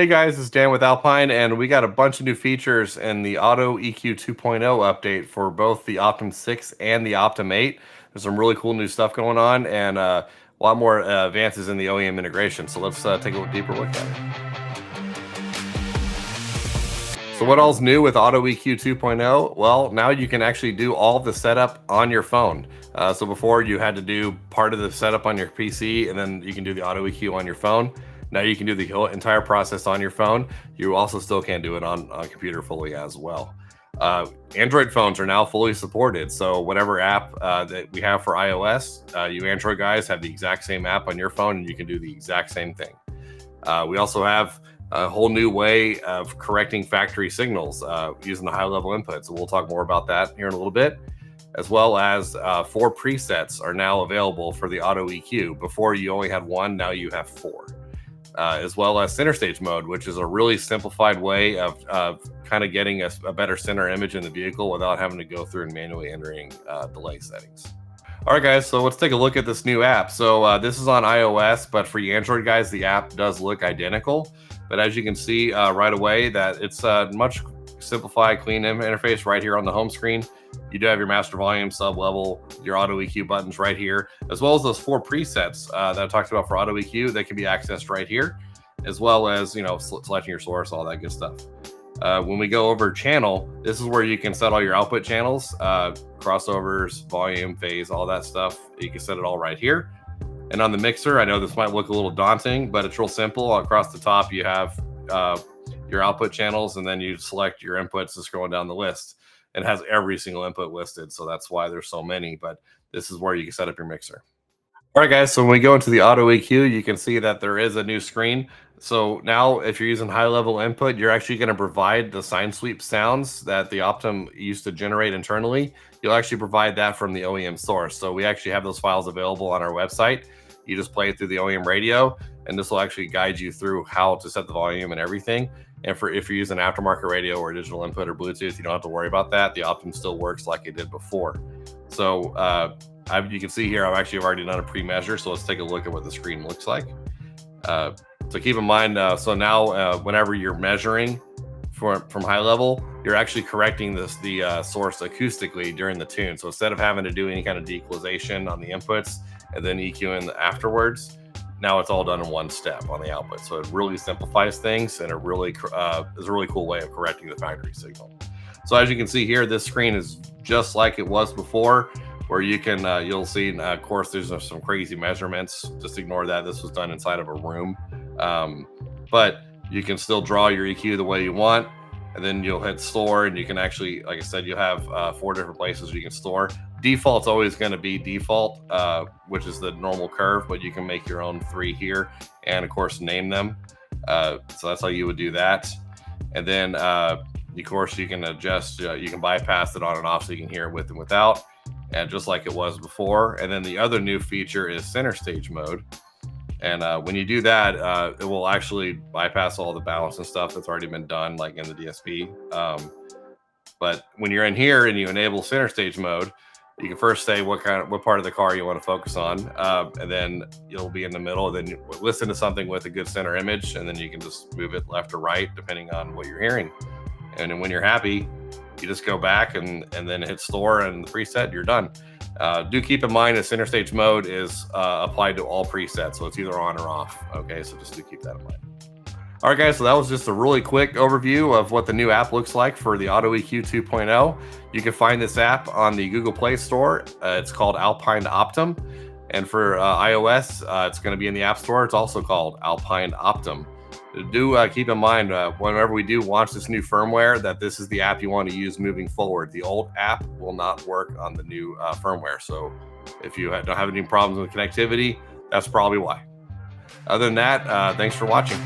Hey guys, it's Dan with Alpine, and we got a bunch of new features in the Auto EQ 2.0 update for both the Optim 6 and the Optim 8. There's some really cool new stuff going on, and a lot more advances in the OEM integration. So let's take a deeper look at it. So what all's new with Auto EQ 2.0? Well, now you can actually do all of the setup on your phone. So before you had to do part of the setup on your PC, and then you can do the Auto EQ on your phone. Now you can do the whole entire process on your phone. You also still can't do it on a computer fully as well. Android phones are now fully supported. So whatever app that we have for iOS, you Android guys have the exact same app on your phone, and you can do the exact same thing. We also have a whole new way of correcting factory signals using the high-level input. So we'll talk more about that here in a little bit, as well as 4 presets are now available for the Auto EQ. Before you only had 1, now you have 4. As well as center stage mode, which is a really simplified way of kind of getting a better center image in the vehicle without having to go through and manually entering delay settings. All right, guys, so let's take a look at this new app. So this is on iOS, but for you Android guys, the app does look identical. But as you can see right away, that it's a much simplified, clean interface right here on the home screen. You do have your master volume, sub level, your auto EQ buttons right here, as well as those 4 presets that I talked about for auto EQ that can be accessed right here, as well as, you know, selecting your source, all that good stuff. When we go over channel, this is where you can set all your output channels, crossovers, volume, phase, all that stuff. You can set it all right here. And on the mixer, I know this might look a little daunting, but it's real simple. Across the top, you have your output channels, and then you select your inputs to scrolling down the list. It has every single input listed, so that's why there's so many, but this is where you can set up your mixer. All right, guys, so when we go into the Auto EQ, you can see that there is a new screen. So now if you're using high-level input, you're actually going to provide the sine sweep sounds that the Optim used to generate internally. You'll actually provide that from the OEM source. So we actually have those files available on our website. You just play it through the OEM radio, and this will actually guide you through how to set the volume and everything. And for if you're using aftermarket radio or digital input or Bluetooth, you don't have to worry about that. The Optim still works like it did before. So you can see here, I've actually already done a pre-measure. So let's take a look at what the screen looks like. So keep in mind, so now whenever you're measuring from high level, you're actually correcting the source acoustically during the tune. So instead of having to do any kind of de-equalization on the inputs and then EQing afterwards, now it's all done in one step on the output. So it really simplifies things, and it really is a really cool way of correcting the factory signal. So as you can see here, this screen is just like it was before, where you can, you'll see, of course, there's some crazy measurements. Just ignore that. This was done inside of a room. But you can still draw your EQ the way you want, and then you'll hit store, and you can actually, like I said, you'll have 4 different places you can store. Default's always going to be default, which is the normal curve, but you can make your own 3 here, and of course name them. So that's how you would do that. And then of course you can adjust, you can bypass it on and off, so you can hear it with and without, and just like it was before. And then the other new feature is center stage mode. And when you do that, it will actually bypass all the balance and stuff that's already been done, like in the DSP. But when you're in here and you enable center stage mode, you can first say what part of the car you want to focus on, and then you'll be in the middle. And then you listen to something with a good center image, and then you can just move it left or right depending on what you're hearing. And then when you're happy, you just go back and then hit store and the preset, you're done. Do keep in mind that center stage mode is applied to all presets, so it's either on or off. Okay, so just do keep that in mind. All right, guys, so that was just a really quick overview of what the new app looks like for the Auto EQ 2.0. You can find this app on the Google Play Store. It's called Alpine Optim. And for iOS, it's going to be in the App Store. It's also called Alpine Optim. Do keep in mind, whenever we do launch this new firmware, that this is the app you want to use moving forward. The old app will not work on the new firmware. So if you don't have any problems with connectivity, that's probably why. Other than that, thanks for watching.